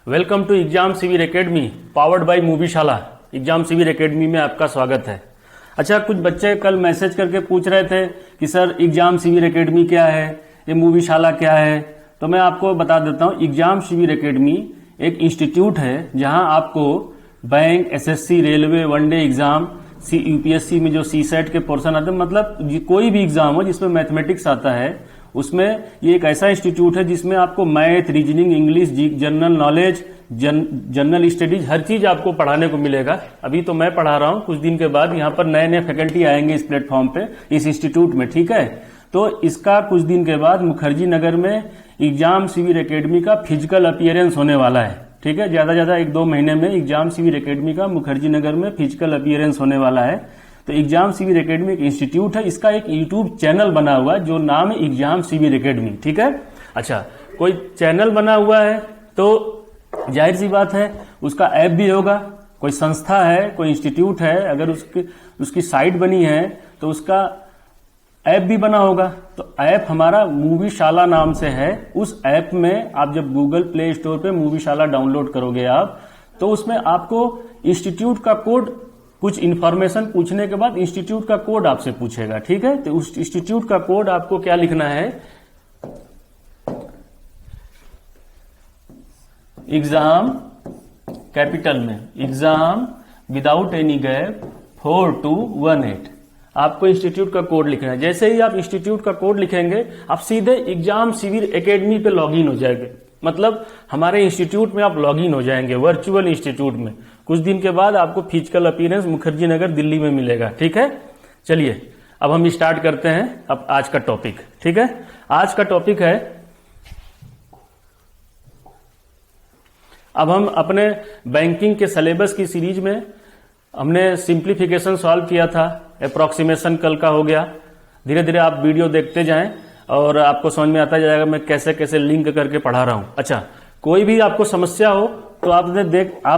Welcome to exam सिविर academy powered by मूवीशाला। Exam सिविर academy में आपका स्वागत है। अच्छा, कुछ बच्चे कल मैसेज करके पूछ रहे थे कि सर एग्जाम सिविर एकेडमी क्या है, ये मूवीशाला क्या है। तो मैं आपको बता देता हूँ, एग्जाम सिविर एकेडमी एक इंस्टीट्यूट है जहां आपको bank, SSC, railway, one day exam, UPSC में जो सीसेट के पोर्शन आते हैं, मतलब कोई भी एग्जाम हो जिसमें मैथमेटिक्स आता है, उसमें ये एक ऐसा इंस्टीट्यूट है जिसमें आपको math, reasoning, English, general knowledge, general studies, हर चीज आपको पढ़ाने को मिलेगा। अभी तो मैं पढ़ा रहा हूं, कुछ दिन के बाद यहाँ पर नए नए फैकल्टी आएंगे इस प्लेटफॉर्म पे, इस इंस्टीट्यूट में, ठीक है। तो इसका कुछ दिन के बाद मुखर्जी नगर में एग्जाम सिविर एकेडमी का फिजिकल अपीयरेंस होने वाला है, ठीक है। ज्यादा 1-2 महीने में एग्जाम सिविर एकेडमी का मुखर्जी नगर में फिजिकल अपीयरेंस होने वाला है। तो एग्जाम सिविर एकेडमी एक इंस्टीट्यूट है, इसका एक यूट्यूब चैनल बना हुआ है जो नाम है एग्जाम सिविर एकेडमी, ठीक है। अच्छा, कोई चैनल बना हुआ है तो जाहिर सी बात है उसका ऐप भी होगा। कोई संस्था है, कोई इंस्टीट्यूट है, अगर उसकी साइट बनी है तो उसका ऐप भी बना होगा। तो ऐप हमारा मूवीशाला नाम से है। उस ऐप में आप जब गूगल प्ले स्टोर पे मूवीशाला डाउनलोड करोगे आप, तो उसमें आपको इंस्टीट्यूट का कोड, कुछ इन्फॉर्मेशन पूछने के बाद इंस्टीट्यूट का कोड आपसे पूछेगा, ठीक है। तो उस इंस्टीट्यूट का कोड आपको क्या लिखना है, एग्जाम कैपिटल में, एग्जाम विदाउट एनी गैप 4218, आपको इंस्टीट्यूट का कोड लिखना है। जैसे ही आप इंस्टीट्यूट का कोड लिखेंगे, आप सीधे एग्जाम सिविर एकेडमी पे लॉगिन हो जाएंगे। मतलब हमारे इंस्टीट्यूट में आप लॉगिन हो जाएंगे, वर्चुअल इंस्टीट्यूट में। कुछ दिन के बाद आपको फिजिकल अपीयरेंस मुखर्जी नगर दिल्ली में मिलेगा, ठीक है। चलिए अब हम स्टार्ट करते हैं अब आज का टॉपिक, ठीक है। आज का टॉपिक है, अब हम अपने बैंकिंग के सिलेबस की सीरीज में हमने सिंप्लीफिकेशन सॉल्व किया था, अप्रोक्सीमेशन कल का हो गया। धीरे धीरे आप वीडियो देखते जाएं और आपको समझ में आता जाएगा मैं कैसे कैसे लिंक करके पढ़ा रहा हूं। अच्छा, कोई भी आपको समस्या हो तो आप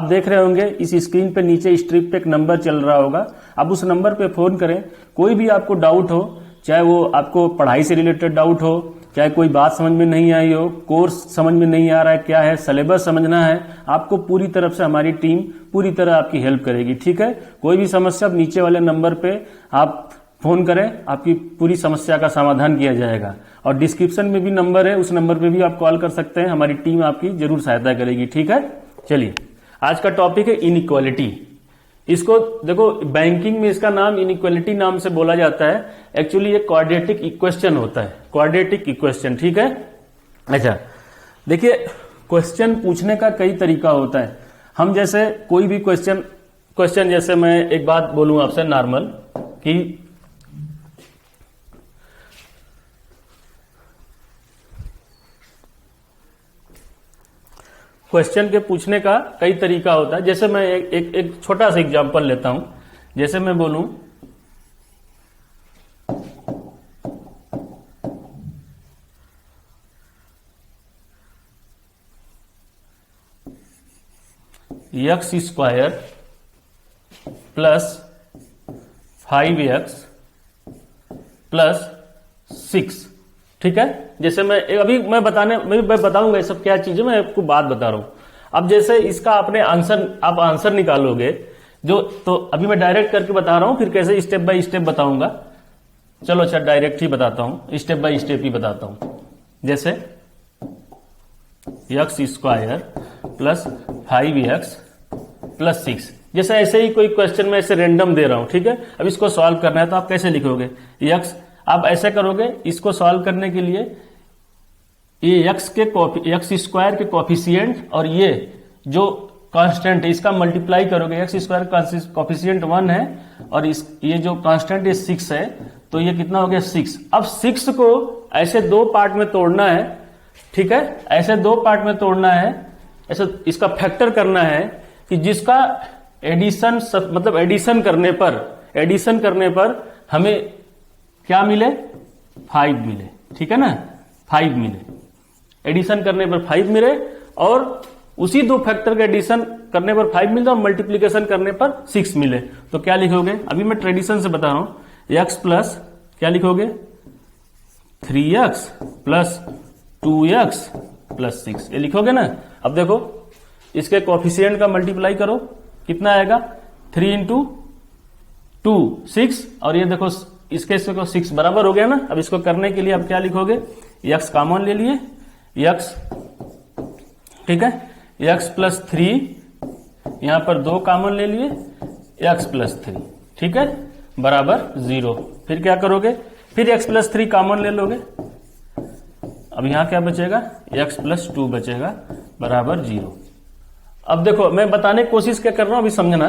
देख रहे होंगे इस स्क्रीन पे नीचे स्ट्रिप पे एक नंबर चल रहा होगा, आप उस नंबर पे फोन करें। कोई भी आपको डाउट हो, चाहे वो आपको पढ़ाई से रिलेटेड डाउट हो, चाहे कोई बात समझ में नहीं आई हो, कोर्स समझ में नहीं आ रहा है क्या है, सिलेबस समझना है, आपको पूरी तरफ से हमारी टीम पूरी तरह आपकी हेल्प करेगी, ठीक है। कोई भी समस्या नीचे वाले नंबर पे आप फोन करें, आपकी पूरी समस्या का समाधान किया जाएगा। और डिस्क्रिप्शन में भी नंबर है, उस नंबर पे भी आप कॉल कर सकते हैं, हमारी टीम आपकी जरूर सहायता करेगी, ठीक है। चलिए आज का टॉपिक है इनइक्वालिटी। इसको देखो, बैंकिंग में इसका नाम इनइक्वालिटी नाम से बोला जाता है। एक्चुअली ये क्वाड्रेटिक इक्वेशन होता है, क्वाड्रेटिक इक्वेशन, ठीक है। अच्छा देखिए, क्वेश्चन पूछने का कई तरीका होता है। हम जैसे कोई भी क्वेश्चन जैसे मैं एक बात बोलूं आपसे नॉर्मल कि क्वेश्चन के पूछने का कई तरीका होता है। जैसे मैं एक छोटा सा एग्जांपल लेता हूं। जैसे मैं बोलूं x² प्लस 5x प्लस 6, ठीक है। जैसे मैं बताऊंगा ये सब क्या चीज है, मैं आपको बात बता रहा हूं। अब जैसे इसका आपने आप आंसर निकालोगे जो, तो अभी मैं डायरेक्ट करके बता रहा हूं, फिर कैसे स्टेप बाय स्टेप बताऊंगा। चलो अच्छा, डायरेक्ट ही बताता हूं, स्टेप बाय स्टेप ही बताता हूं। जैसे x² प्लस 5x प्लस 6, जैसे ऐसे ही कोई क्वेश्चन में ऐसे रेंडम दे रहा हूं, ठीक है। अब इसको सॉल्व करना है तो आप कैसे लिखोगे, आप ऐसे करोगे। इसको सॉल्व करने के लिए ये x² के कोफिशिएंट और ये जो कांस्टेंट है इसका मल्टीप्लाई करोगे। x² का कोफिशिएंट 1 है और ये जो कांस्टेंट है 6 है, तो ये कितना हो गया 6। अब 6 को ऐसे 2 पार्ट में तोड़ना है, ठीक है। ऐसे 2 पार्ट में तोड़ना है, ऐसे इसका फैक्टर करना है कि जिसका एडिशन, मतलब एडिशन करने पर हमें क्या मिले, 5 मिले, ठीक है ना, 5 मिले। एडिशन करने पर 5 मिले और उसी 2 फैक्टर का एडिशन करने पर 5 मिलता और मल्टीप्लीकेशन करने पर 6 मिले। तो क्या लिखोगे, अभी मैं ट्रेडिशन से बता रहा हूं, x प्लस क्या लिखोगे 3x प्लस 2x प्लस 6, ये लिखोगे ना। अब देखो इसके कोफिशिएंट का मल्टीप्लाई करो, कितना आएगा 3 इंटू 2 6, और ये देखो इसके 6 बराबर हो गया ना। अब इसको करने के लिए अब क्या लिखोगे, x कॉमन ले लिए, x, ठीक है, x प्लस 3, यहां पर 2 कॉमन ले लिए, x प्लस 3, ठीक है, बराबर 0। फिर क्या करोगे, फिर x प्लस 3 कॉमन ले लोगे। अब यहां क्या बचेगा, x प्लस 2 बचेगा, बराबर 0। अब देखो मैं बताने की कोशिश क्या कर रहा हूं, अभी समझना।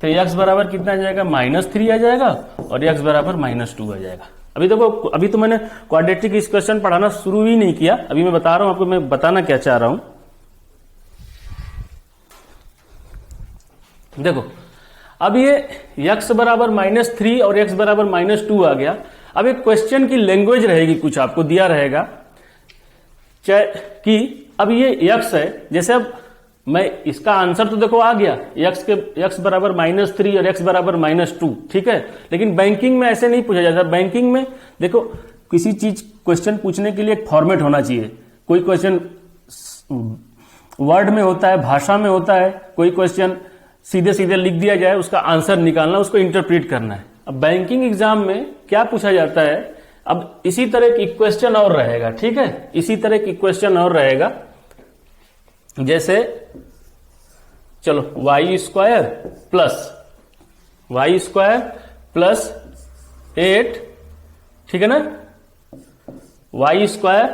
तो x बराबर कितना आ जाएगा, -3 आ जाएगा, और x बराबर -2 आ जाएगा। अभी देखो, अभी तो मैंने क्वाड्रेटिक इक्वेशन पढ़ाना शुरू ही नहीं किया, अभी मैं बता रहा हूं आपको, मैं बताना क्या चाह रहा हूं। देखो अब ये x बराबर -3 और x बराबर -2 आ गया। अब एक क्वेश्चन की लैंग्वेज रहेगी, कुछ आपको दिया रहेगा चाहे कि अब ये x है, जैसे अब मैं इसका आंसर तो देखो आ गया, x बराबर -3 और x बराबर -2, ठीक है। लेकिन बैंकिंग में ऐसे नहीं पूछा जाता। बैंकिंग में देखो किसी चीज क्वेश्चन पूछने के लिए एक फॉर्मेट होना चाहिए। कोई क्वेश्चन वर्ड में होता है, भाषा में होता है, कोई क्वेश्चन सीधे सीधे लिख दिया जाए, उसका आंसर निकालना, उसको इंटरप्रेट करना है। अब बैंकिंग एग्जाम में क्या पूछा जाता है, अब इसी तरह की क्वेश्चन और रहेगा, ठीक है, इसी तरह की क्वेश्चन और रहेगा। जैसे चलो y स्क्वायर प्लस 8, ठीक है ना, y square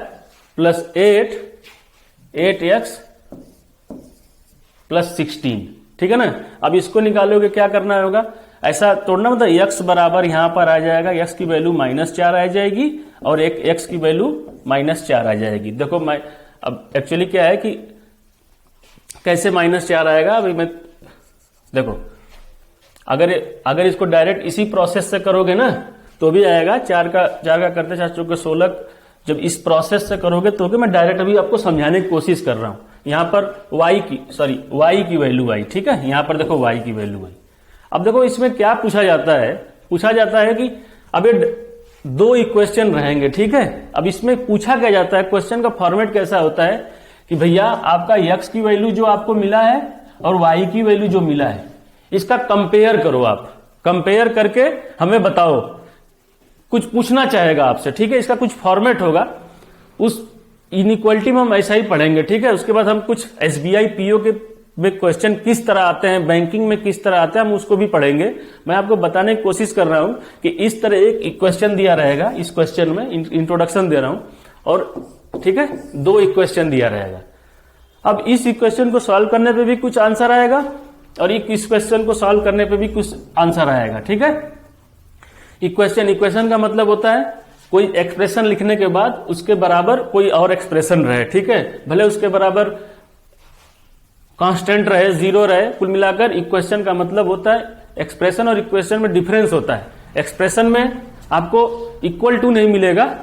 plus 8x plus 16, ठीक है ना। अब इसको निकालोगे, क्या करना होगा, ऐसा तोड़ना, मतलब x बराबर यहां पर आ जाएगा, x की वैल्यू -4 आ जाएगी और एक x की वैल्यू -4 आ जाएगी। देखो मैं अब एक्चुअली क्या है कि कैसे -4 आएगा, अभी मैं देखो अगर इसको डायरेक्ट इसी प्रोसेस से करोगे ना तो भी आएगा, 4 का करते 4 चौके 16। जब इस प्रोसेस से करोगे तो मैं डायरेक्ट अभी आपको समझाने की कोशिश कर रहा हूं। यहां पर y की वैल्यू y, ठीक है, यहां पर देखो y की वैल्यू y। अब देखो इसमें क्या पूछा जाता है कि अब ये 2 इक्वेशन रहेंगे, ठीक है। अब इसमें पूछा क्या जाता है, क्वेश्चन का फॉर्मेट कैसा होता है कि भैया आपका x की वैल्यू जो आपको मिला है और y की वैल्यू जो मिला है, इसका कंपेयर करो। आप कंपेयर करके हमें बताओ, कुछ पूछना चाहेगा आपसे, ठीक है। इसका कुछ फॉर्मेट होगा, उस इनइक्वालिटी में हम ऐसा ही पढ़ेंगे, ठीक है। उसके बाद हम कुछ SBI PO के में क्वेश्चन किस तरह आते हैं, बैंकिंग में किस तरह आते हैं, हम उसको भी पढ़ेंगे। मैं आपको बताने की कोशिश कर रहा हूं कि इस तरह एक क्वेश्चन दिया रहेगा, इस क्वेश्चन में इंट्रोडक्शन दे रहा हूं, और ठीक है 2 इक्वेशन दिया रहेगा। अब इस इक्वेशन को सॉल्व करने पे भी कुछ आंसर आएगा और इस क्वेश्चन को सॉल्व करने पे भी कुछ आंसर आएगा, ठीक है। इक्वेशन का मतलब होता है कोई एक्सप्रेशन लिखने के बाद उसके बराबर कोई और एक्सप्रेशन रहे, ठीक है, भले उसके बराबर कांस्टेंट रहे, 0 रहे, कुल मिलाकर इक्वेशन का मतलब होता है एक्सप्रेशन। और इक्वेशन में डिफरेंस होता है, एक्सप्रेशन में आपको इक्वल टू नहीं मिलेगा,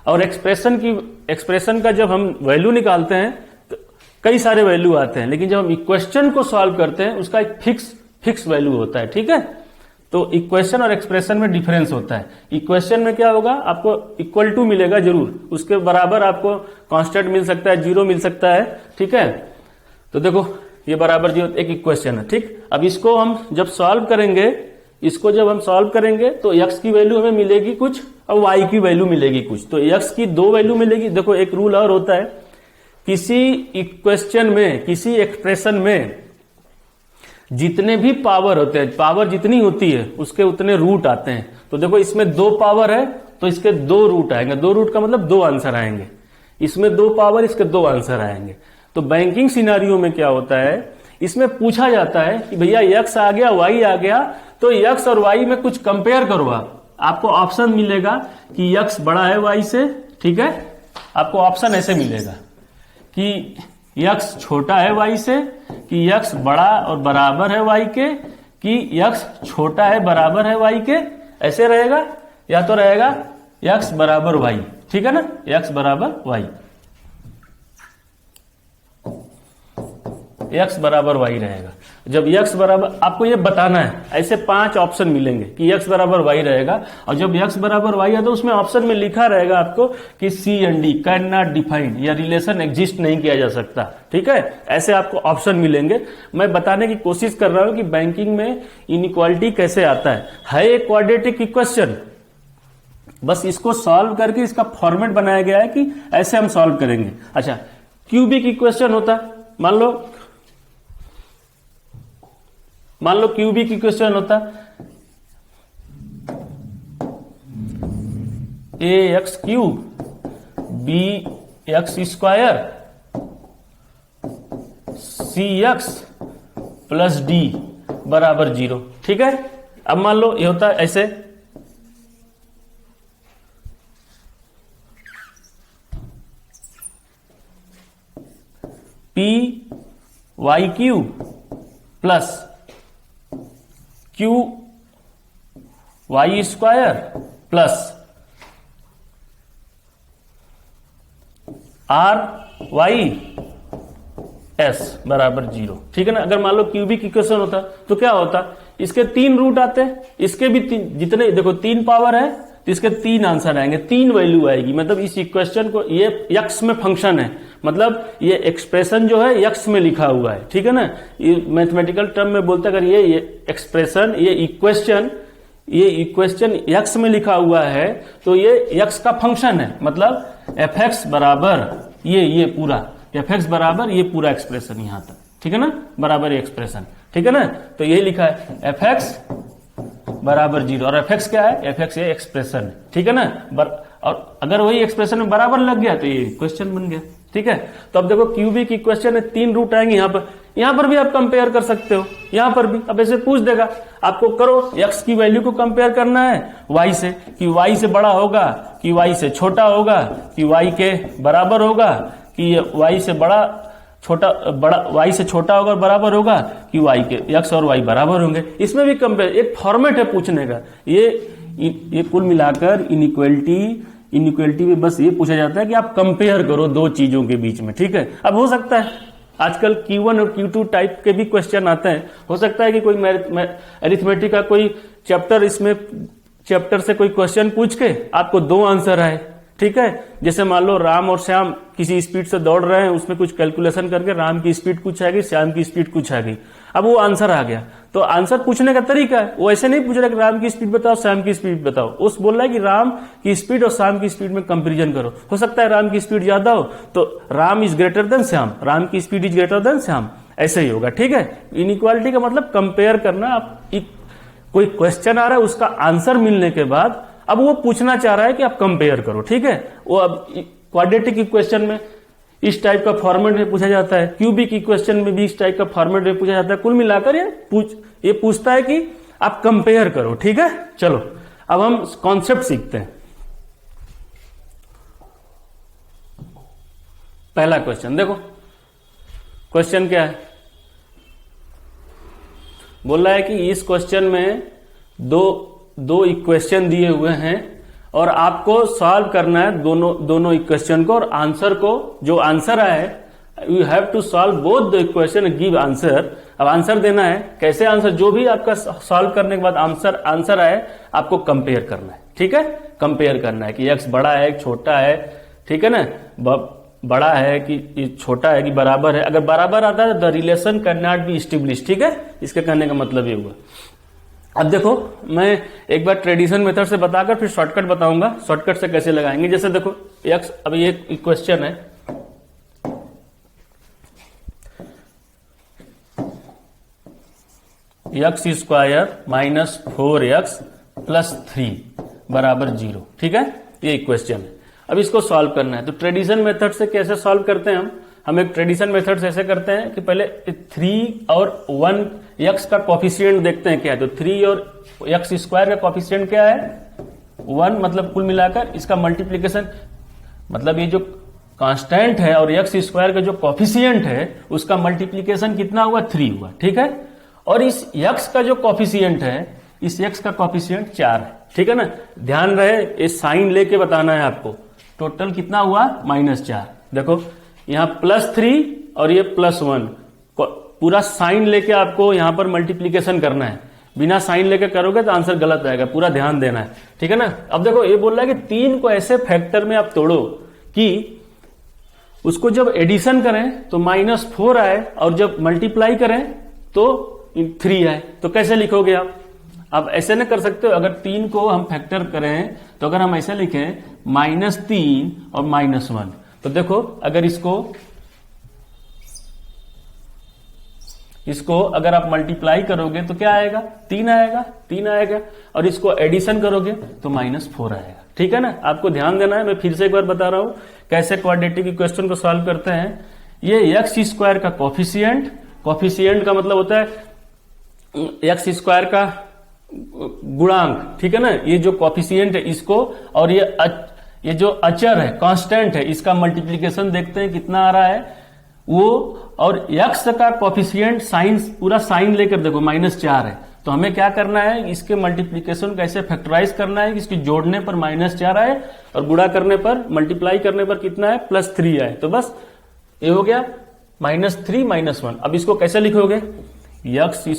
और एक्सप्रेशन का जब हम वैल्यू निकालते हैं तो कई सारे वैल्यू आते हैं, लेकिन जब हम इक्वेशन को सॉल्व करते हैं उसका एक फिक्स वैल्यू होता है, ठीक है। तो इक्वेशन और एक्सप्रेशन में डिफरेंस होता है। इक्वेशन में क्या होगा, आपको इक्वल टू मिलेगा जरूर, उसके बराबर आपको कांस्टेंट मिल सकता है, 0 मिल सकता है, ठीक है। तो देखो ये बराबर 0 एक इक्वेशन है, ठीक। अब इसको हम जब सॉल्व करेंगे, तो x की वैल्यू हमें मिलेगी कुछ और y की वैल्यू मिलेगी कुछ। तो x की 2 वैल्यू मिलेगी। देखो एक रूल और होता है, किसी इक्वेशन में, किसी एक्सप्रेशन में जितने भी पावर होते हैं, पावर जितनी होती है उसके उतने रूट आते हैं। तो देखो इसमें 2 पावर है तो इसके 2 रूट आएंगे, 2 रूट का मतलब 2 आंसर आएंगे। इसमें 2 पावर, इसके 2 आंसर आएंगे। तो बैंकिंग सिनारियो में क्या होता है, इसमें पूछा जाता है कि भैया x आ गया, y आ गया, तो x और y में कुछ कंपेयर करो। आपको ऑप्शन मिलेगा कि x बड़ा है y से, ठीक है। आपको ऑप्शन ऐसे मिलेगा कि x छोटा है y से, कि x बड़ा और बराबर है y के, कि x छोटा है बराबर है y के, ऐसे रहेगा। या तो रहेगा x बराबर y, ठीक है ना, x बराबर y। x बराबर y रहेगा। जब x बराबर, आपको ये बताना है, ऐसे 5 ऑप्शन मिलेंगे कि x बराबर y रहेगा, और जब x बराबर y है तो उसमें ऑप्शन में लिखा रहेगा आपको कि C and D can not define, या रिलेशन एग्जिस्ट नहीं किया जा सकता। ठीक है, ऐसे आपको ऑप्शन मिलेंगे। मैं बताने की कोशिश कर रहा हूं कि बैंकिंग में इनइक्वालिटी कैसे आता है एक क्वाड्रेटिक इक्वेशन, बस इसको सॉल्व करके इसका फॉर्मेट बनाया गया है कि ऐसे हम सॉल्व करेंगे। अच्छा, क्यूबिक इक्वेशन होता, मान लो क्यूबिक इक्वेशन होता a x cube b x square c x plus d बराबर 0। ठीक है, अब मान लो ये होता है ऐसे, P Y Q plus Q Y square plus R Y S बराबर 0। ठीक है ना। अगर मान लो क्यूबिक इक्वेशन होता तो क्या होता, इसके 3 रूट आते हैं, इसके भी जितने देखो 3 पावर है तो इसके 3 आंसर आएंगे, 3 वैल्यू आएगी। मतलब इस इक्वेशन को, ये यक्स में फंक्शन है, मतलब ये एक्सप्रेशन जो है यक्स में लिखा हुआ है। ठीक है ना, ये मैथमेटिकल टर्म में बोलते अगर ये एक्सप्रेशन, ये इक्वेशन यक्स में लिखा हुआ है तो ये यक्स का फंक्शन है। मतलब एफ एक्स बराबर ये पूरा, एफ एक्स बराबर ये पूरा एक्सप्रेशन यहां तक। ठीक है ना, बराबर ये एक्सप्रेशन। ठीक है ना, तो ये लिखा है एफ एक्स बराबर 0, और एफ एक्स क्या है, एफ एक्स ये एक्सप्रेशन है। ठीक है ना, और अगर वही एक्सप्रेशन में बराबर लग गया तो ये क्वेश्चन बन गया। ठीक है, तो अब देखो क्यूबिक इक्वेशन में 3 रूट आएंगे यहां पर भी आप कंपेयर कर सकते हो, यहां पर भी। अब ऐसे पूछ देगा आपको, करो x की वैल्यू को कंपेयर करना है y से, कि y से बड़ा होगा कि y से छोटा होगा, कि y के बराबर होगा, कि y से y से छोटा होगा और बराबर होगा, कि y के x और y बराबर होंगे। इसमें भी कंपेयर, एक फॉर्मेट है पूछने का। ये कुल मिलाकर इनइक्वालिटी में बस ये पूछा जाता है कि आप कंपेयर करो 2 चीजों के बीच में। ठीक है, अब हो सकता है आजकल Q1 और Q2 टाइप के भी क्वेश्चन आते हैं, हो सकता है कि कोई अरिथमेटिक का कोई चैप्टर से कोई क्वेश्चन पूछ के आपको 2 आंसर आए। ठीक है, जैसे मान लो राम और श्याम किसी स्पीड से दौड़ रहे हैं, उसमें कुछ कैलकुलेशन करके राम की स्पीड कुछ आ गई, श्याम की स्पीड कुछ आ गई, अब वो आंसर आ गया। तो आंसर पूछने का तरीका है, वो ऐसे नहीं पूछ रहा कि राम की स्पीड बताओ, श्याम की स्पीड बताओ, उस बोल रहा है कि राम की स्पीड और श्याम की स्पीड में कंपेरिजन करो। हो सकता है राम की स्पीड ज्यादा हो तो Ram is greater than Shyam, Ram की speed is greater than Shyam, ऐसे ही होगा। ठीक है, इनइक्वालिटी का मतलब कंपेयर करना। आप कोई क्वेश्चन आ रहा है, उसका आंसर मिलने के बाद अब वो पूछना चाह रहा है कि आप कंपेयर करो। ठीक है, वो अब क्वाड्रेटिक इक्वेशन में इस टाइप का फॉर्मेट में पूछा जाता है, क्यूबिक इक्वेशन में भी इस टाइप का फॉर्मेट में पूछा जाता है। कुल मिलाकर ये पूछता है कि आप कंपेयर करो। ठीक है, चलो अब हम कॉन्सेप्ट सीखते हैं। पहला क्वेश्चन देखो, क्वेश्चन क्या है, बोल रहा है कि इस क्वेश्चन में दो इक्वेशन दिए हुए हैं और आपको सॉल्व करना है दोनों इक्वेशन को, और आंसर को, जो आंसर आए you have to solve both the equation, give answer. अब आंसर देना है, कैसे आंसर, जो भी आपका सॉल्व करने के बाद आंसर आए आपको कंपेयर करना है। ठीक है, कंपेयर करना है कि x बड़ा है छोटा है, ठीक है ना, बड़ा है कि छोटा है कि बराबर है। अगर बराबर आता है the relation can not be establish. ठीक है, इसके कहने का मतलब ये हुआ। अब देखो, मैं एक बार ट्रेडिशन मेथड से बताकर फिर शॉर्टकट बताऊंगा, शॉर्टकट से कैसे लगाएंगे। जैसे देखो x, अब ये क्वेश्चन है, x square minus 4x plus 3 बराबर 0। ठीक है, ये इक्वेशन है। अब इसको सॉल्व करना है, तो ट्रेडिशन मेथड से कैसे सॉल्व करते हैं हम एक ट्रेडिशन मेथड से ऐसे करते हैं कि पहले 3 और 1 x का कॉफिशिएंट देखते हैं क्या है। तो 3 और x स्क्वायर का कॉफिशिएंट क्या है, 1, मतलब कुल मिलाकर इसका मल्टीप्लीकेशन, मतलब ये जो कांस्टेंट है और x स्क्वायर का जो कॉफिशिएंट है उसका मल्टीप्लीकेशन कितना हुआ, 3 हुआ। ठीक है, और इस x का जो कॉफिशिएंट है, इस x का कॉफिशिएंट 4 है। ठीक है ना, ध्यान रहे ये साइन लेके बताना है आपको। टोटल कितना हुआ, -4। देखो यहाँ +3 और ये +1, पूरा साइन लेके आपको यहां पर मल्टीप्लीकेशन करना है, बिना साइन लेके करोगे तो आंसर गलत आएगा, पूरा ध्यान देना है, ठीक है ना। अब देखो ये बोल रहा है कि 3 को ऐसे फैक्टर में आप तोड़ो कि उसको जब एडिशन करें तो -4 आए और जब मल्टीप्लाई करें तो 3 आए। तो कैसे लिखोगे आप ऐसे ना कर सकते हो। अगर 3 को हम फैक्टर करें तो अगर हम ऐसे लिखें -3 और -1, तो देखो अगर इसको अगर आप मल्टीप्लाई करोगे तो क्या आएगा, 3 आएगा और इसको एडिशन करोगे तो -4 आएगा, ठीक है ना। आपको ध्यान देना है, मैं फिर से एक बार बता रहा हूं कैसे क्वाड्रेटिक इक्वेशन को सॉल्व करते हैं। ये x² का कोफिशिएंट का मतलब होता है x² का गुणांक, ठीक है ना। ये जो कोफिशिएंट है इसको, और ये जो अचर है कांस्टेंट है इसका मल्टीप्लीकेशन देखते हैं कितना आ रहा है वो, और x का कोफिशिएंट साइन, पूरा साइन लेकर देखो -4 है, तो हमें क्या करना है, इसके मल्टीप्लीकेशन कैसे फैक्टराइज करना है, इसके जोड़ने पर -4 आए और गुणा करने पर, मल्टीप्लाई करने पर कितना है, +3 आए। तो बस ये हो गया -3 -1। अब इसको कैसे लिखोगे, x²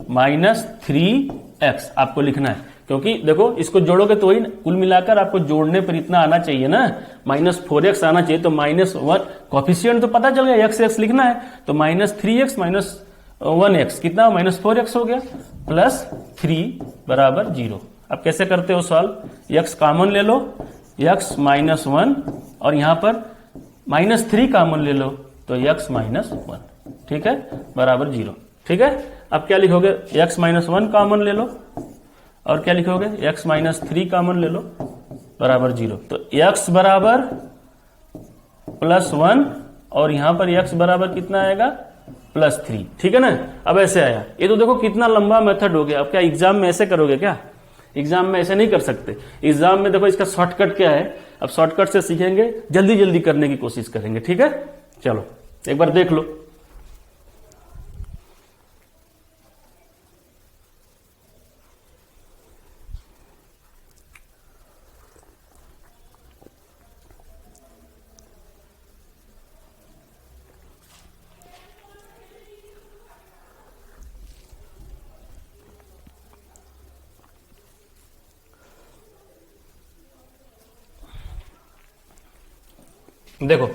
-1x 3x आपको लिखना है, क्योंकि देखो इसको जोड़ोगे तो ही कुल मिलाकर आपको जोड़ने पर इतना आना चाहिए ना, -4x आना चाहिए। तो -1 कोफिशिएंट तो पता चल गया, x लिखना है, तो -3x -1x कितना, -4x हो गया, +3 = 0। अब कैसे करते हो सॉल्व, x कॉमन ले लो, x -1 और यहां पर -3 कॉमन ले लो तो x -1, ठीक है, बराबर 0, ठीक है। अब क्या लिखोगे, x -1 कॉमन ले लो और क्या लिखोगे, x -3 कॉमन ले लो बराबर 0। तो x बराबर +1 और यहां पर x बराबर कितना आएगा, +3, ठीक है ना। अब ऐसे आया, ये तो देखो कितना लंबा मेथड हो गया। अब क्या एग्जाम में ऐसे करोगे क्या, एग्जाम में ऐसे नहीं कर सकते। एग्जाम में देखो इसका शॉर्टकट क्या है, अब शॉर्टकट से सीखेंगे, जल्दी जल्दी करने की कोशिश करेंगे, ठीक है। चलो एक बार देख लो, देखो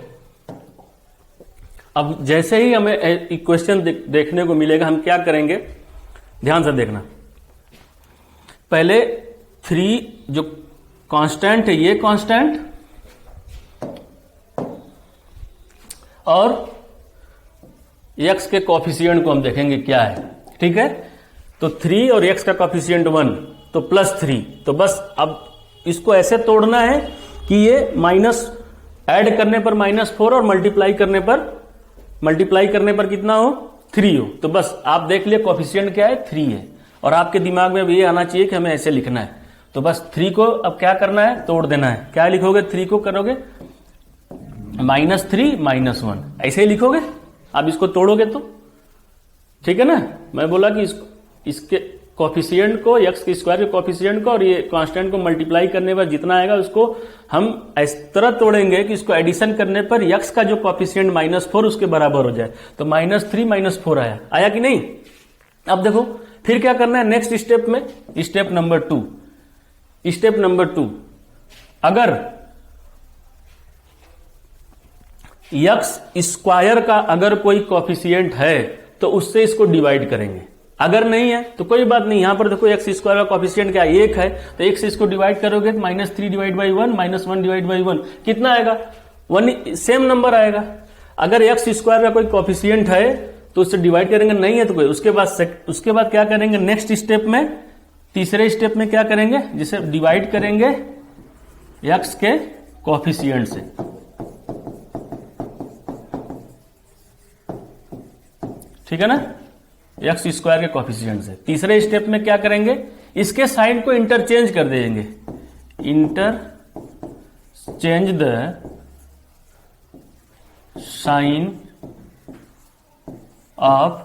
अब जैसे ही हमें इक्वेशन देखने को मिलेगा हम क्या करेंगे, ध्यान से देखना। पहले 3 जो कांस्टेंट है ये कांस्टेंट, और x के कोफिशिएंट को हम देखेंगे क्या है, ठीक है। तो 3 और x का कोफिशिएंट 1 तो +3। तो बस अब इसको ऐसे तोड़ना है कि ये माइनस ऐड करने पर -4 और मल्टीप्लाई करने पर कितना हो, 3 हो। तो बस आप देख लिए कोफिशिएंट क्या है, 3 है, और आपके दिमाग में भी ये आना चाहिए कि हमें ऐसे लिखना है। तो बस 3 को अब क्या करना है, तोड़ देना है। क्या लिखोगे, 3 को करोगे -3 -1 ऐसे ही लिखोगे। आप इसको तोड़ोगे तो ठीक है ना। मैं बोला कि इसके कोफिशिएंट को, x के स्क्वायर के कोफिशिएंट को और ये कांस्टेंट को मल्टीप्लाई करने पर जितना आएगा उसको हम इस तरह तोड़ेंगे कि इसको एडिशन करने पर x का जो कोफिशिएंट -4 उसके बराबर हो जाए। तो -3 -4 आया कि नहीं। अब देखो फिर क्या करना है नेक्स्ट स्टेप में, स्टेप नंबर 2 अगर x स्क्वायर का अगर कोई कोफिशिएंट है तो उससे इसको डिवाइड करेंगे, अगर नहीं है तो कोई बात नहीं। यहां पर देखो x स्क्वायर का कोफिशिएंट क्या 1 है, तो 1 से इसको डिवाइड करोगे तो -3 / 1 -1 / 1 कितना आएगा, 1 सेम नंबर आएगा। अगर x स्क्वायर का कोई कोफिशिएंट है तो उससे डिवाइड करेंगे, नहीं है तो कोई, उसके बाद क्या करेंगे नेक्स्ट स्टेप में, तीसरे स्टेप में क्या करेंगे, जिसे डिवाइड करेंगे x के कोफिशिएंट से। ठीक है ना, एक्स स्क्वायर के कोफिशिएंट से। तीसरे स्टेप में क्या करेंगे, इसके साइन को इंटरचेंज कर देंगे, इंटरचेंज द साइन ऑफ,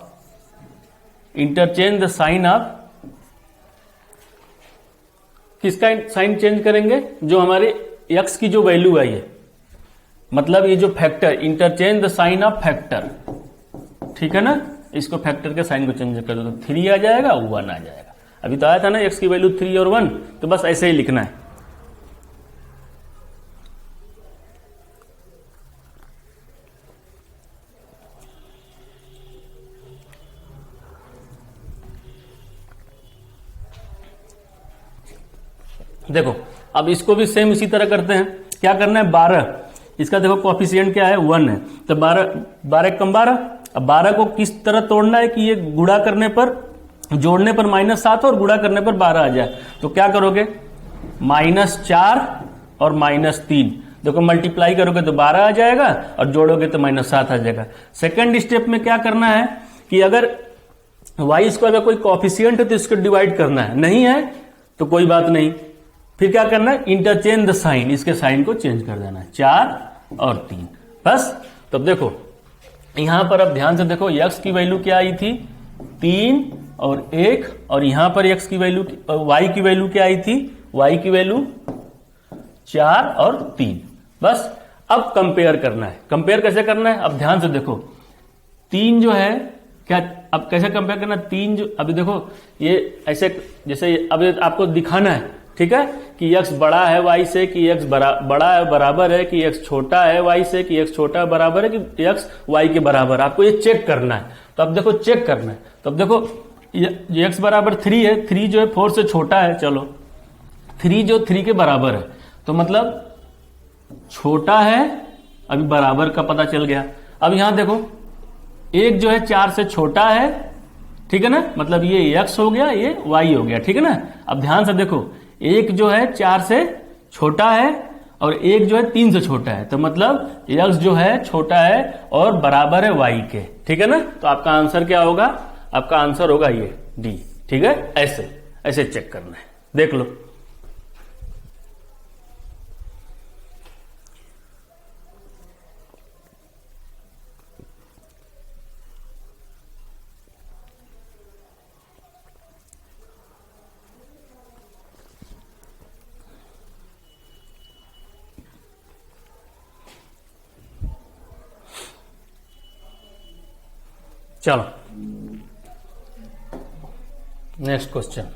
किसका साइन चेंज करेंगे, जो हमारे एक्स की जो वैल्यू आई है, मतलब ये जो factor, interchange the sign of factor, ठीक है ना, इसको फैक्टर के साइन को चेंज कर दो तो 3 आ जाएगा, 1 आ जाएगा। अभी तो आया था ना x की वैल्यू 3 और 1, तो बस ऐसे ही लिखना है। देखो अब इसको भी सेम इसी तरह करते हैं। क्या करना है, 12, इसका देखो कोफिशिएंट क्या है, 1 है, तो 12 कम 12। अब 12 को किस तरह तोड़ना है कि ये गुणा करने पर, जोड़ने पर -7 और गुणा करने पर 12 आ जाए। तो क्या करोगे, -4 और -3, देखो मल्टीप्लाई करोगे तो 12 आ जाएगा और जोड़ोगे तो -7 आ जाएगा। सेकेंड स्टेप में क्या करना है कि अगर y² का कोई कोफिशिएंट है तो इसको डिवाइड करना है, नहीं है तो कोई बात नहीं, फिर क्या करना है, इंटरचेंज द साइन, इसके साइन को चेंज कर देना है, 4 और 3 बस। तो अब देखो यहां पर, अब ध्यान से देखो, x की वैल्यू क्या आई थी, 3 और 1, और यहां पर x की वैल्यू, y की वैल्यू क्या आई थी, y की वैल्यू 4 और 3 बस। अब कंपेयर करना है। कंपेयर कैसे करना है, अब ध्यान से देखो, 3 जो है क्या, अब कैसे कंपेयर करना, 3 जो, अभी देखो ये ऐसे, जैसे अब आपको दिखाना है, ठीक है, कि x बड़ा है y से, कि x बड़ा है बराबर है, कि x छोटा है y से, कि x छोटा बराबर है, कि x y के बराबर, आपको ये चेक करना है। तो अब देखो चेक करना है, तो अब देखो ये x बराबर 3 है, 3 जो है 4 से छोटा है, चलो 3 जो 3 के बराबर है, तो मतलब छोटा है, अभी बराबर का पता चल गया। अब यहां देखो 1 जो है 4 से छोटा है, ठीक है ना, मतलब ये x हो गया, ये y हो गया, ठीक है ना। अब ध्यान से देखो, 1 जो है 4 से छोटा है और 1 जो है 3 से छोटा है, तो मतलब x जो है छोटा है और बराबर है y के, ठीक है ना। तो आपका आंसर क्या होगा, आपका आंसर होगा ये D, ठीक है। ऐसे ऐसे चेक करना है, देख लो। चलो नेक्स्ट क्वेश्चन,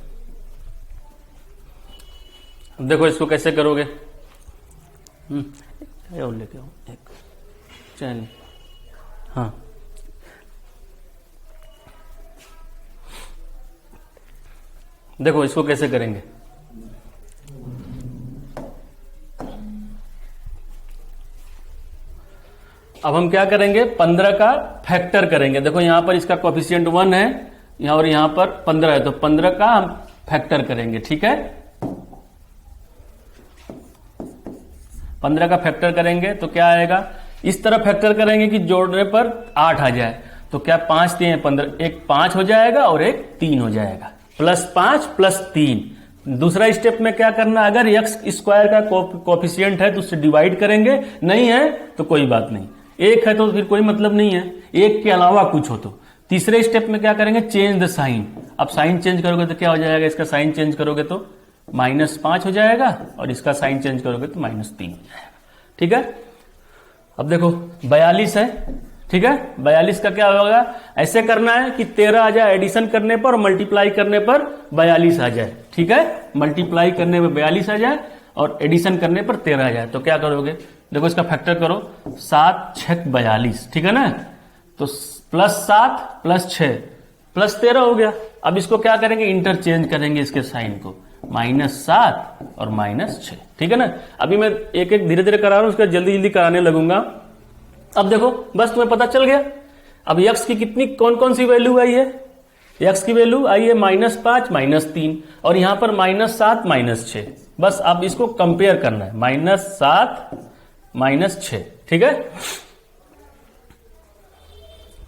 देखो इसको कैसे करोगे। और लेके आओ एक, चलिए हाँ, देखो इसको कैसे करेंगे। अब हम क्या करेंगे, 15 का फैक्टर करेंगे। देखो यहां पर इसका कोफिशिएंट 1 है, यहां और यहां पर 15 है, तो 15 का हम फैक्टर करेंगे, ठीक है। 15 का फैक्टर करेंगे तो क्या आएगा, इस तरह फैक्टर करेंगे कि जोड़ने पर 8 आ जाए, तो क्या 5 3 15, एक 5 हो जाएगा और एक 3 हो जाएगा, +5 +3। दूसरा स्टेप में क्या करना, अगर x² का कोफिशिएंट है तो उससे डिवाइड करेंगे, नहीं है तो कोई बात नहीं, 1 है तो फिर कोई मतलब नहीं है, 1 के अलावा कुछ हो तो। तीसरे स्टेप में क्या करेंगे, चेंज द साइन। अब साइन चेंज करोगे तो क्या हो जाएगा, इसका साइन चेंज करोगे तो -5 हो जाएगा और इसका साइन चेंज करोगे तो -3 हो जाएगा, ठीक है। अब देखो 42 है, ठीक है, 42 का क्या होगा, ऐसे करना है कि 13 आ जाए एडिशन करने पर और मल्टीप्लाई करने पर 42 आ जाए, ठीक है। मल्टीप्लाई करने पर 42 आ जाए और एडिशन करने पर 13 आ जाए, तो क्या करोगे, देखो इसका फैक्टर करो, 7 6 42, ठीक है ना, तो +7 +6 +13 हो गया। अब इसको क्या करेंगे, इंटरचेंज करेंगे इसके साइन को, -7 और -6, ठीक है ना। अभी मैं एक एक धीरे धीरे करा रहा हूं, उसका जल्दी जल्दी कराने लगूंगा। अब देखो बस तुम्हें पता चल गया। अब x की कितनी कौन कौन सी वैल्यू आई है, x की वैल्यू आई है -5 -3 और यहां पर -7 -6। बस अब इसको कंपेयर करना है, -7 -6, ठीक है,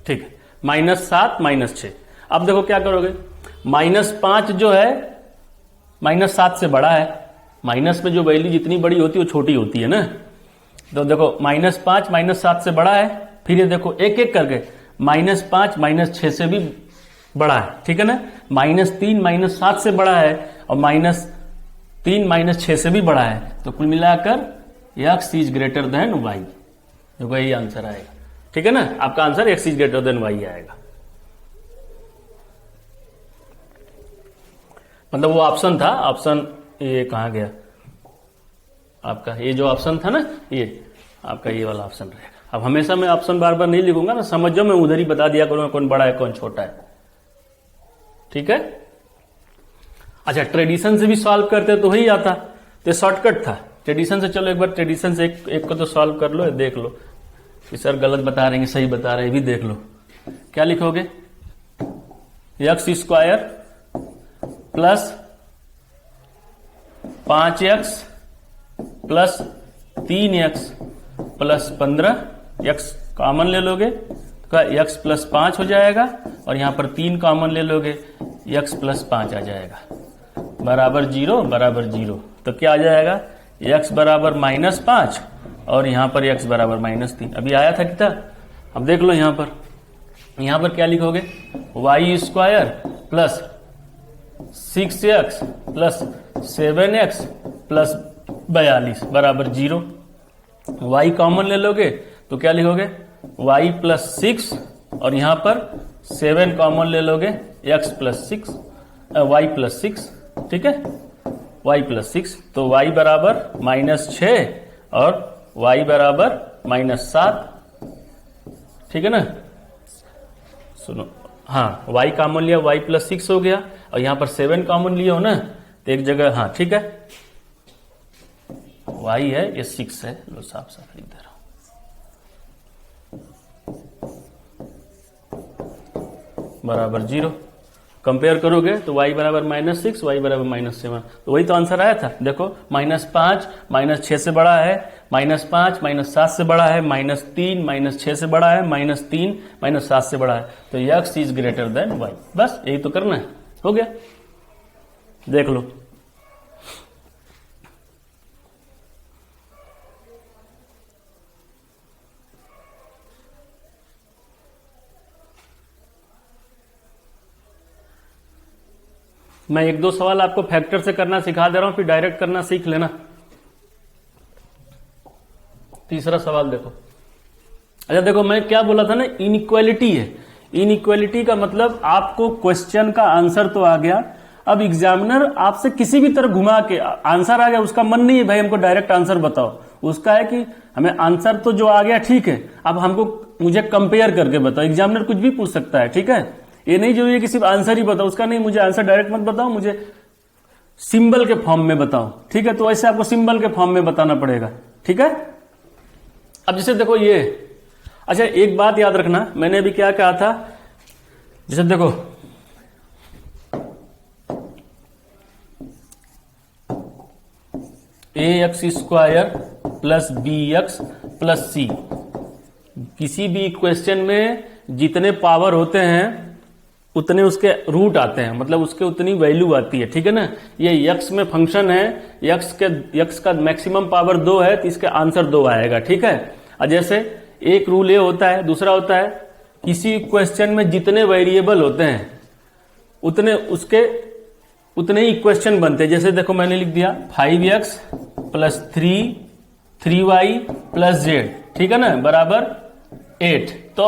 ठीक है, -7 -6। अब देखो क्या करोगे, -5 जो है -7 से बड़ा है, माइनस में जो वैल्यू जितनी बड़ी होती है वो छोटी होती है ना, तो देखो -5 -7 से बड़ा है। फिर ये देखो एक एक करके, -5 -6 से भी बड़ा है, ठीक है ना, -3 -7 से बड़ा है और -3 -6 से भी बड़ा है, तो कुल मिलाकर x is greater than y, देखो यही आंसर आएगा, ठीक है ना। आपका answer x is greater than y आएगा। मतलब वो ऑप्शन था, ऑप्शन ये कहाँ गया आपका, ये जो ऑप्शन था ना, ये आपका ये वाला ऑप्शन रहेगा। अब हमेशा मैं ऑप्शन बार बार नहीं लिखूंगा ना, समझ जाओ, मैं उधर ही बता दिया करूंगा कौन बड़ा है कौन छोटा है, ठीक है। अच्छा, ट्रेडिशन से भी सॉल्व करते तो वही आता, तो शॉर्टकट था ट्रेडिशन से। चलो एक बार ट्रेडिशन से एक को तो सॉल्व कर लो, देख लो कि सर गलत बता रहे हैं सही बता रहे हैं, भी देख लो। क्या लिखोगे, x square plus 5x plus 3x plus 15, x common ले लोगे तो x प्लस 5 हो जाएगा, और यहां पर 3 कॉमन ले लोगे, x प्लस 5 आ जाएगा, बराबर 0 बराबर 0। तो क्या आ जाएगा, x बराबर -5 और यहां पर x बराबर -3। अभी आया था कितना, अब देख लो यहां पर क्या लिखोगे, y square plus 6x plus 7x plus 42 बराबर 0। y कॉमन ले लोगे तो क्या लिखोगे, y प्लस 6 और यहां पर 7 कॉमन ले लोगे, x प्लस 6 y प्लस 6, ठीक है, y प्लस 6। तो y बराबर -6 और y बराबर -7, ठीक है ना। सुनो, हाँ y कॉमन लिया, y प्लस 6 हो गया, और यहां पर 7 कॉमन लिया हो ना, तो एक जगह, हाँ ठीक है, y है ये 6 है, लो साफ साफ लिख दे रहा हूं, बराबर 0। कंपेयर करोगे तो y बराबर -6, y बराबर -7, तो वही तो आंसर आया था। देखो -5 -6 से बड़ा है, -5 -7 से बड़ा है, -3 -6 से बड़ा है, -3 -7 से बड़ा है, तो x is greater than y। बस यही तो करना है, हो गया, देख लो। मैं एक दो सवाल आपको फैक्टर से करना सिखा दे रहा हूं, फिर डायरेक्ट करना सीख लेना। तीसरा सवाल देखो। अच्छा देखो, मैं क्या बोला था ना, इनइक्वालिटी है। इनइक्वालिटी का मतलब आपको क्वेश्चन का आंसर तो आ गया, अब एग्जामिनर आपसे किसी भी तरह घुमा के आंसर आ गया, उसका मन नहीं है भाई हमको डायरेक्ट आंसर बताओ, उसका है कि हमें आंसर तो जो आ गया ठीक है, अब हमको मुझे कंपेयर करके बताओ। एग्जामिनर कुछ भी पूछ सकता है, ठीक है, ये नहीं जरूरी है कि सिर्फ आंसर ही बताओ, उसका नहीं, मुझे आंसर डायरेक्ट मत बताओ, मुझे सिंबल के फॉर्म में बताओ, ठीक है। तो ऐसे आपको सिंबल के फॉर्म में बताना पड़ेगा, ठीक है। अब जैसे देखो ये, अच्छा एक बात याद रखना, मैंने अभी क्या कहा था, जैसे देखो ax square plus bx plus c, किसी भी क्वेश्चन में जितने पावर होते हैं उतने उसके रूट आते हैं, मतलब उसके उतनी वैल्यू आती है, ठीक है ना। ये x में फंक्शन है, x का मैक्सिमम पावर 2 है, तो इसका आंसर 2 आएगा, ठीक है। और जैसे एक रूल ये होता है, दूसरा होता है किसी क्वेश्चन में जितने वेरिएबल होते हैं उतने ही क्वेश्चन बनते हैं। जैसे देखो मैंने लिख दिया 5x plus 3y plus z, ठीक है ना, बराबर 8। तो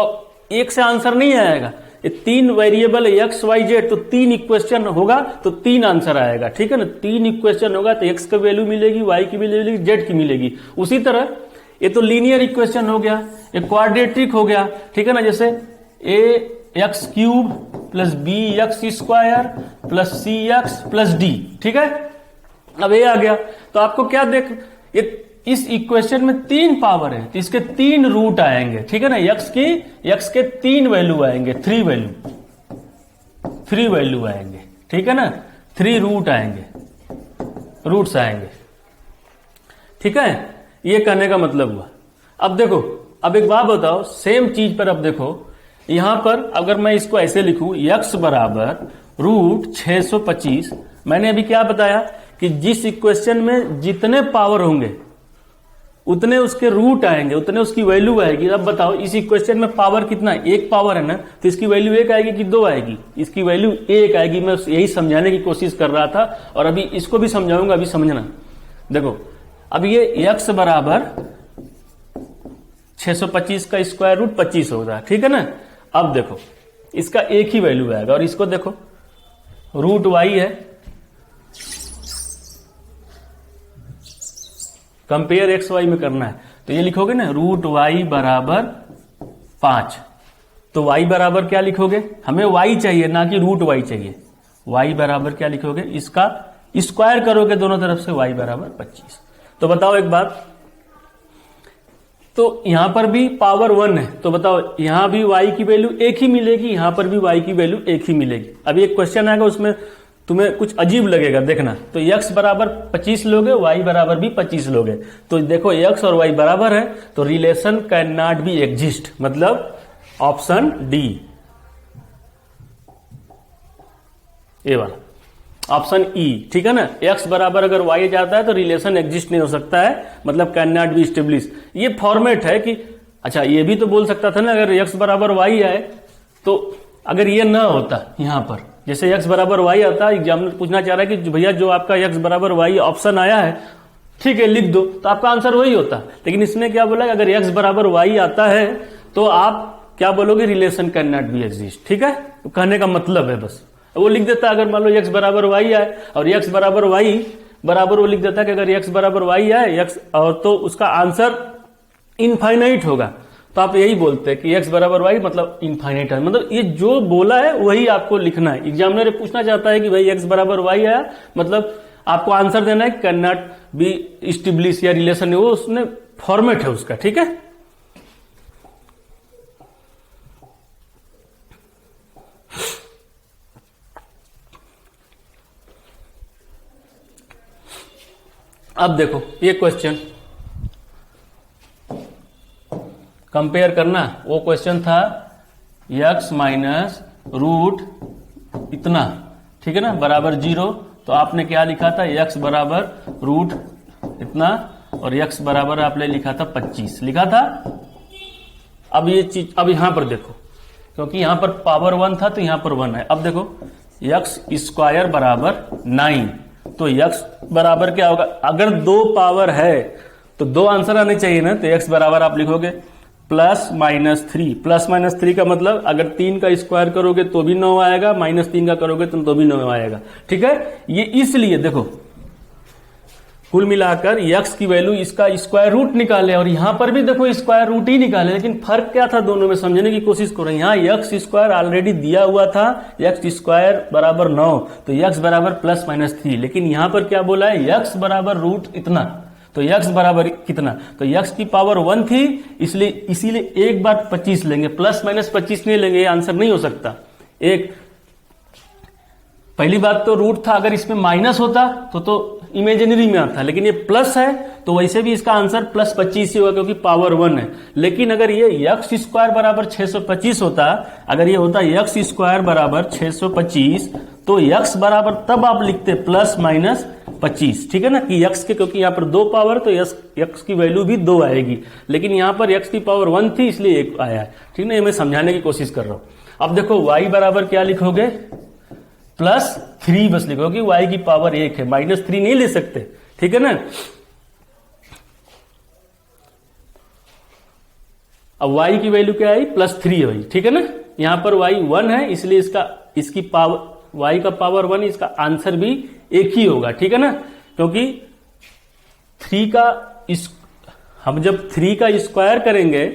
एक से आंसर नहीं आएगा, ये 3 वेरिएबल है x y z, तो 3 इक्वेशन होगा तो 3 आंसर आएगा, ठीक है ना। 3 इक्वेशन होगा तो x की वैल्यू मिलेगी, y की वैल्यू मिलेगी, z की मिलेगी। उसी तरह ये तो लीनियर इक्वेशन हो गया, ये क्वाड्रेटिक हो गया, ठीक है ना। जैसे ax cube plus bx square plus cx plus d, ठीक है। अब ये आ गया, तो आपको क्या देख, ये इस इक्वेशन में 3 पावर है, तो इसके 3 रूट आएंगे, ठीक है ना। x के 3 वैल्यू आएंगे, 3 वैल्यू आएंगे, ठीक है ना। 3 रूट आएंगे, रूट्स आएंगे, ठीक है। ये कहने का मतलब हुआ। अब देखो, अब एक बात बताओ, सेम चीज पर अब देखो, यहां पर अगर मैं इसको ऐसे लिखूं, x बराबर रूट 625, मैंने अभी क्या बताया कि जिस इक्वेशन में जितने पावर होंगे उतने उसके रूट आएंगे, उतने उसकी वैल्यू आएगी। अब बताओ इस इक्वेशन में पावर कितना, 1 पावर है ना, तो इसकी वैल्यू 1 आएगी कि 2 आएगी, इसकी वैल्यू 1 आएगी। मैं यही समझाने की कोशिश कर रहा था और अभी इसको भी समझाऊंगा, अभी समझना। देखो अब ये x बराबर 625 का स्क्वायर रूट 25 होगा, ठीक है ना। अब देखो इसका एक ही वैल्यू आएगा और इसको देखो रूट वाई है, कंपेयर एक्स वाई में करना है तो ये लिखोगे ना रूट वाई बराबर 5। तो y बराबर क्या लिखोगे, हमें y चाहिए ना कि रूट y चाहिए। y बराबर क्या लिखोगे, इसका स्क्वायर करोगे दोनों तरफ से, y बराबर 25। तो बताओ एक बात, तो यहां पर भी पावर 1 है तो बताओ यहां भी y की वैल्यू एक ही मिलेगी, यहां पर भी y की वैल्यू एक ही मिलेगी। अभी एक क्वेश्चन आएगा उसमें तुम्हें कुछ अजीब लगेगा, देखना। तो x बराबर 25 लोगे, y बराबर भी 25 लोगे, तो देखो x और y बराबर है तो relation can not be exist, मतलब ऑप्शन डी, ए वाला ऑप्शन ई, ठीक है ना। x बराबर अगर y जाता है तो रिलेशन एग्जिस्ट नहीं हो सकता है, मतलब कैन नॉट बी स्टेब्लिश। ये फॉर्मेट है कि अच्छा ये भी तो बोल सकता था ना, अगर x बराबर y आए तो अगर ये ना होता यहां पर, जैसे x बराबर y आता, एग्जामिनर पूछना चाह रहा है कि भैया जो आपका x बराबर y ऑप्शन आया है, ठीक है लिख दो, तो आपका आंसर वही होता। लेकिन इसने क्या बोला, अगर x बराबर y आता है तो आप क्या बोलोगे, relation can not be exist, ठीक है। तो कहने का मतलब है बस वो लिख देता, अगर मान लो x बराबर y आए और x बराबर y बराबर वो लिख देता कि अगर x बराबर y आए x और तो उसका आंसर इनफाइनाइट होगा, तो आप यही बोलते हैं कि x बराबर y मतलब इनफाइनाइट है, मतलब ये जो बोला है वही आपको लिखना है। एग्जामिनर पूछना चाहता है कि भाई x बराबर y आया, मतलब आपको आंसर देना है कैन नॉट बी स्टेब्लिश या रिलेशन, वो उसने फॉर्मेट है उसका, ठीक है। अब देखो ये क्वेश्चन कंपेयर करना, वो क्वेश्चन था x माइनस रूट इतना, ठीक है ना, बराबर 0। तो आपने क्या लिखा था, x बराबर रूट इतना और x बराबर आपने लिखा था 25 लिखा था। अब ये चीज अब यहां पर देखो, क्योंकि यहां पर पावर 1 था तो यहां पर 1 है। अब देखो x स्क्वायर बराबर 9, तो x बराबर क्या होगा, अगर 2 पावर है तो 2 आंसर आने चाहिए ना, तो x बराबर आप लिखोगे प्लस माइनस 3। प्लस माइनस 3 का मतलब अगर 3 का स्क्वायर करोगे तो भी 9 आएगा, -3 का करोगे तो भी 9 आएगा, ठीक है। ये इसलिए देखो कुल मिलाकर x की वैल्यू इसका स्क्वायर रूट निकाले और यहां पर भी देखो स्क्वायर रूट ही निकाले, लेकिन फर्क क्या था दोनों में, समझने की कोशिश करो। यहाँ x स्क्वायर ऑलरेडी दिया हुआ था, x स्क्वायर बराबर 9, तो x बराबर प्लस माइनस 3, लेकिन यहां पर क्या बोला है, x बराबर रूट इतना, तो x बराबर कितना, तो x की पावर 1 थी, इसीलिए एक बार 25 लेंगे, प्लस माइनस 25 नहीं लेंगे, ये आंसर नहीं हो सकता। एक पहली बात तो रूट था, अगर इसमें माइनस होता तो इमेजिनरी में आता, लेकिन ये प्लस है तो वैसे भी इसका आंसर प्लस 25 ही होगा क्योंकि पावर 1 है। लेकिन अगर ये x स्क्वायर बराबर 625 होता, अगर ये होता x स्क्वायर बराबर 625, तो x बराबर तब आप लिखते प्लस माइनस 25, ठीक है ना, कि x के, क्योंकि यहाँ पर 2 पावर तो x की वैल्यू भी 2 आएगी, लेकिन यहाँ पर x की पावर 1 थी इसलिए 1 आया है, ठीक ना। ये मैं समझाने की कोशिश कर रहा हूं। अब देखो y बराबर क्या लिखोगे, +3 बस लिखोगे, y की पावर 1 है, -3 नहीं ले सकते, ठीक है ना। अब y की वैल्यू क्या आई, +3 है, ठीक है ना। यहां पर y 1 है इसलिए इसकी पावर y का पावर 1, इसका आंसर भी एक ही होगा, ठीक है ना, क्योंकि 3 का हम जब 3 का स्क्वायर करेंगे,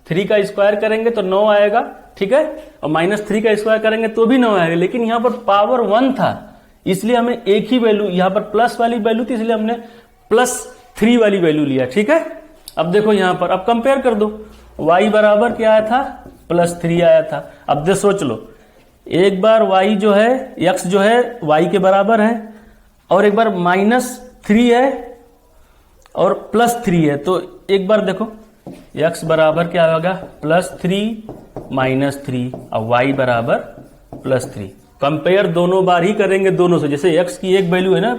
3 का स्क्वायर करेंगे तो 9 आएगा, ठीक है, और -3 का स्क्वायर करेंगे तो भी 9 आएगा, लेकिन यहां पर पावर 1 था इसलिए हमें एक ही वैल्यू, यहां पर प्लस वाली वैल्यू थी इसलिए हमने +3 वाली वैल्यू लिया, ठीक है। अब देखो यहां पर अब कंपेयर कर दो, y बराबर क्या आया था, +3 आया था। अब दे सोच लो, एक बार y जो है, x जो है y के बराबर है और एक बार -3 है और +3 है, तो एक बार देखो x बराबर क्या होगा, +3 -3 और y बराबर +3। कंपेयर दोनों बार ही करेंगे दोनों से, जैसे x की एक वैल्यू है ना